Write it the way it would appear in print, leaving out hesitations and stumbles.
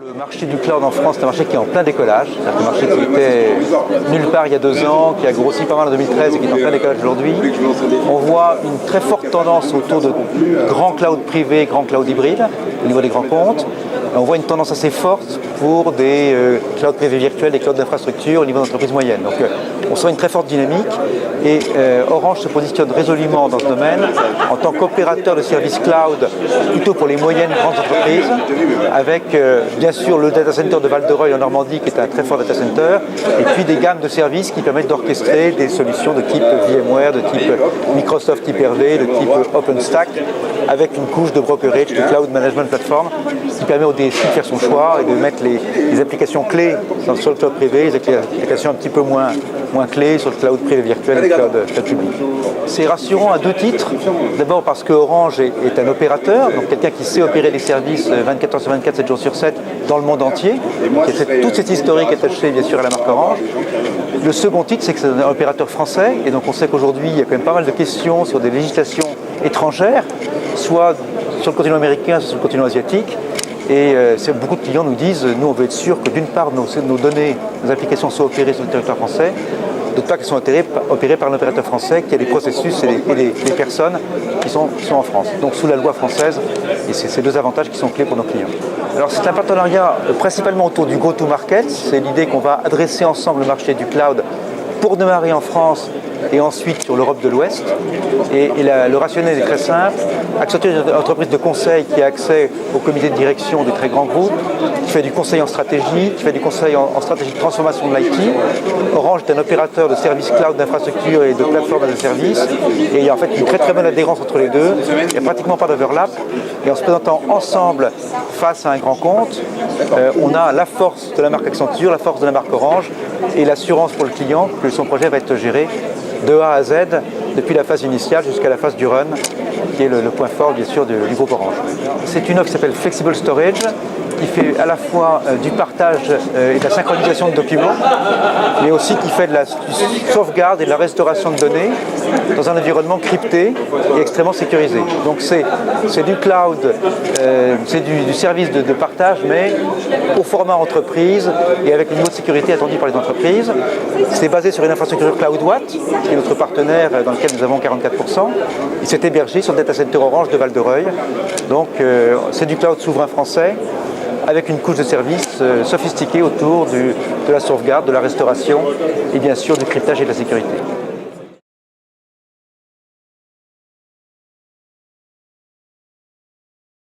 Le marché du cloud en France, c'est un marché qui est en plein décollage. C'est un marché qui était nulle part il y a 2 ans, qui a grossi pas mal en 2013 et qui est en plein décollage aujourd'hui. On voit une très forte tendance autour de grands clouds privés, grands clouds hybrides, au niveau des grands comptes. On voit une tendance assez forte pour des clouds privés virtuels, des clouds d'infrastructure au niveau d'entreprises moyennes. Donc on sent une très forte dynamique et Orange se positionne résolument dans ce domaine en tant qu'opérateur de services cloud plutôt pour les moyennes grandes entreprises, avec bien sûr le data center de Val-de-Reuil en Normandie qui est un très fort data center, et puis des gammes de services qui permettent d'orchestrer des solutions de type VMware, de type Microsoft Hyper-V, de type OpenStack, avec une couche de brokerage, de cloud management platform, qui permet au DSI de faire son choix et de mettre les applications clés sur le cloud privé, les applications un petit peu moins clés sur le cloud privé virtuel et le cloud public. C'est rassurant à 2 titres. D'abord parce que Orange est un opérateur, donc quelqu'un qui sait opérer des services 24 heures sur 24, 7 jours sur 7 dans le monde entier. Et toute cette historique attachée bien sûr à la marque Orange. Le second titre, c'est que c'est un opérateur français, et donc on sait qu'aujourd'hui il y a quand même pas mal de questions sur des législations étrangères, soit sur le continent américain, soit sur le continent asiatique. Et beaucoup de clients nous disent, nous on veut être sûr que d'une part nos données, nos applications soient opérées sur le territoire français, d'autre part qu'elles sont opérées par un opérateur français qui a des processus et des personnes qui sont en France, donc sous la loi française, et c'est ces 2 avantages qui sont clés pour nos clients. Alors c'est un partenariat principalement autour du go-to-market, c'est l'idée qu'on va adresser ensemble le marché du cloud pour démarrer en France et ensuite sur l'Europe de l'Ouest. Et le rationnel est très simple. Accenture est une entreprise de conseil qui a accès au comité de direction de très grands groupes, qui fait du conseil en stratégie, qui fait du conseil en stratégie de transformation de l'IT. Orange est un opérateur de services cloud, d'infrastructure et de plateformes de services. Et il y a en fait une très très bonne adhérence entre les deux. Il n'y a pratiquement pas d'overlap. Et en se présentant ensemble face à un grand compte, on a la force de la marque Accenture, la force de la marque Orange et l'assurance pour le client que son projet va être géré de A à Z, depuis la phase initiale jusqu'à la phase du run, qui est le point fort bien sûr du groupe Orange. C'est une offre qui s'appelle Flexible Storage, qui fait à la fois du partage et de la synchronisation de documents, mais aussi qui fait de la sauvegarde et de la restauration de données dans un environnement crypté et extrêmement sécurisé. Donc c'est du cloud, c'est du service de partage, mais au format entreprise et avec une haute sécurité attendue par les entreprises. C'est basé sur une infrastructure CloudWatt, qui est notre partenaire dans lequel nous avons 44%. Et c'est hébergé sur le data center Orange de Val-de-Reuil. Donc c'est du cloud souverain français, avec une couche de services sophistiquée autour de la sauvegarde, de la restauration et bien sûr du cryptage et de la sécurité.